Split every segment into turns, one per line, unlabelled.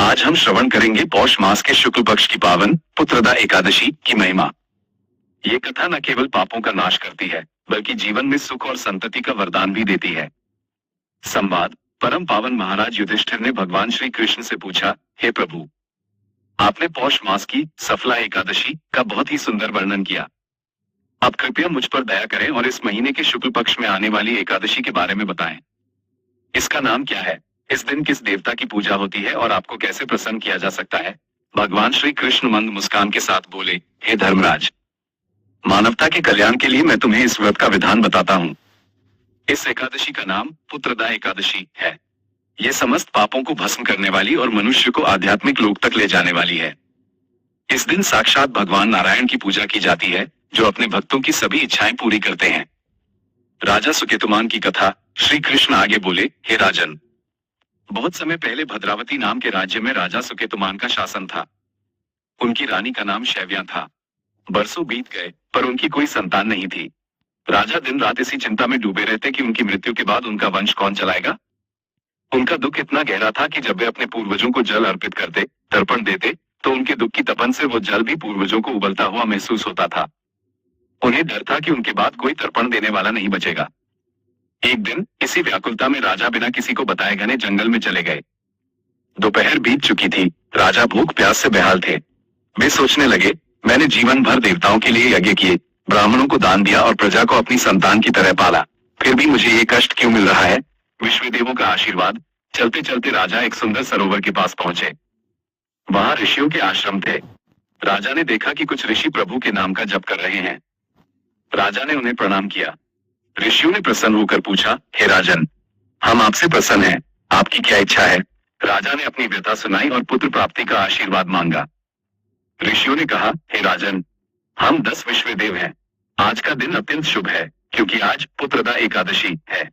आज हम श्रवण करेंगे पौष मास के शुक्ल पक्ष की पावन पुत्रदा एकादशी की महिमा। ये कथा न केवल पापों का नाश करती है, बल्कि जीवन में सुख और संतति का वरदान भी देती है। संवाद। परम पावन महाराज युधिष्ठिर ने भगवान श्री कृष्ण से पूछा, हे प्रभु, आपने पौष मास की सफला एकादशी का बहुत ही सुंदर वर्णन किया। अब कृपया मुझ पर दया करें और इस महीने के शुक्ल पक्ष में आने वाली एकादशी के बारे में बताएं। इसका नाम क्या है, इस दिन किस देवता की पूजा होती है और आपको कैसे प्रसन्न किया जा सकता है? भगवान श्री कृष्ण मंद मुस्कान के साथ बोले, हे धर्मराज, मानवता के कल्याण के लिए मैं तुम्हें इस व्रत का विधान बताता हूँ। इस एकादशी का नाम पुत्रदा एकादशी है। यह समस्त पापों को भस्म करने वाली और मनुष्य को आध्यात्मिक लोक तक ले जाने वाली है। इस दिन साक्षात भगवान नारायण की पूजा की जाती है, जो अपने भक्तों की सभी इच्छाएं पूरी करते हैं। राजा सुकेतुमान की कथा। श्री कृष्ण आगे बोले, हे राजन, बहुत समय पहले भद्रावती नाम के राज्य में राजा सुकेतुमान का शासन था। उनकी रानी का नाम शैव्या था। बरसों बीत गए, पर उनकी कोई संतान नहीं थी। राजा दिन रात इसी चिंता में डूबे रहते कि उनकी मृत्यु के बाद उनका वंश कौन चलाएगा। उनका दुख इतना गहरा था कि जब वे अपने पूर्वजों को जल अर्पित करते, तर्पण देते, तो उनके दुख की तपन से वो जल भी पूर्वजों को उबलता हुआ महसूस होता था। उन्हें डर था कि उनके बाद कोई तर्पण देने वाला नहीं बचेगा। एक दिन इसी व्याकुलता में राजा बिना किसी को बताए घने जंगल में चले गए। दोपहर बीत चुकी थी। राजा भूख प्यास से बेहाल थे। वे सोचने लगे, मैंने जीवन भर देवताओं के लिए यज्ञ किए, ब्राह्मणों को दान दिया और प्रजा को अपनी संतान की तरह पाला, फिर भी मुझे ये कष्ट क्यों मिल रहा है? विश्वदेवों का आशीर्वाद। चलते चलते राजा एक सुंदर सरोवर के पास पहुंचे। वहां ऋषियों के आश्रम थे। राजा ने देखा कि कुछ ऋषि प्रभु के नाम का जप कर रहे हैं। राजा ने उन्हें प्रणाम किया। ऋषियों ने प्रसन्न होकर पूछा, हे राजन, हम आपसे प्रसन्न हैं, आपकी क्या इच्छा है? राजा ने अपनी व्यथा सुनाई और पुत्र प्राप्ति का आशीर्वाद मांगा। ऋषियों ने कहा, हे राजन, हम 10 विश्वदेव हैं। आज का दिन अत्यंत शुभ है, क्योंकि आज पुत्रदा एकादशी है।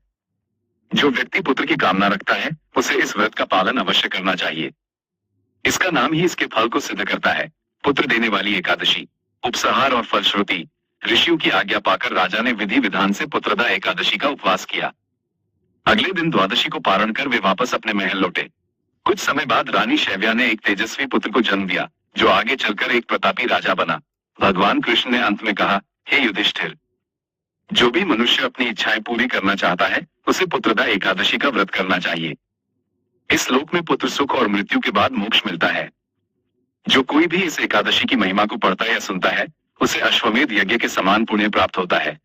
जो व्यक्ति पुत्र की कामना रखता है, उसे इस व्रत का पालन अवश्य करना चाहिए। इसका नाम ही इसके फल को सिद्ध करता है, पुत्र देने वाली एकादशी। उपसंहार और फलश्रुति। ऋषियों की आज्ञा पाकर राजा ने विधि विधान से पुत्रदा एकादशी का उपवास किया। अगले दिन द्वादशी को पारण कर वे वापस अपने महल लौटे। कुछ समय बाद रानी शैव्या ने एक तेजस्वी पुत्र को जन्म दिया, जो आगे चलकर एक प्रतापी राजा बना। भगवान कृष्ण ने अंत में कहा, हे युधिष्ठिर, जो भी मनुष्य अपनी इच्छाएं पूरी करना चाहता है, उसे पुत्रदा एकादशी का व्रत करना चाहिए। इस लोक में पुत्र सुख और मृत्यु के बाद मोक्ष मिलता है। जो कोई भी इस एकादशी की महिमा को पढ़ता या सुनता है, उसे अश्वमेध यज्ञ के समान पुण्य प्राप्त होता है।